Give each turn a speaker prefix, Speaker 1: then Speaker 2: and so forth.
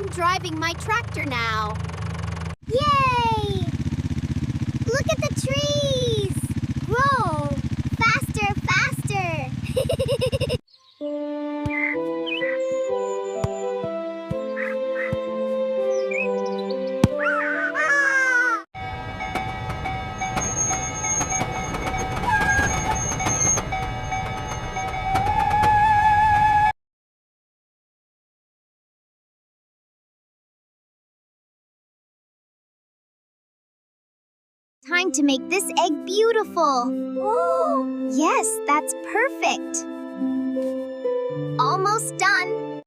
Speaker 1: I'm driving my tractor now.
Speaker 2: Yay! Look at the trees! Grow! Faster, faster! Time to make this egg beautiful. Oh! Yes, that's perfect. Almost done.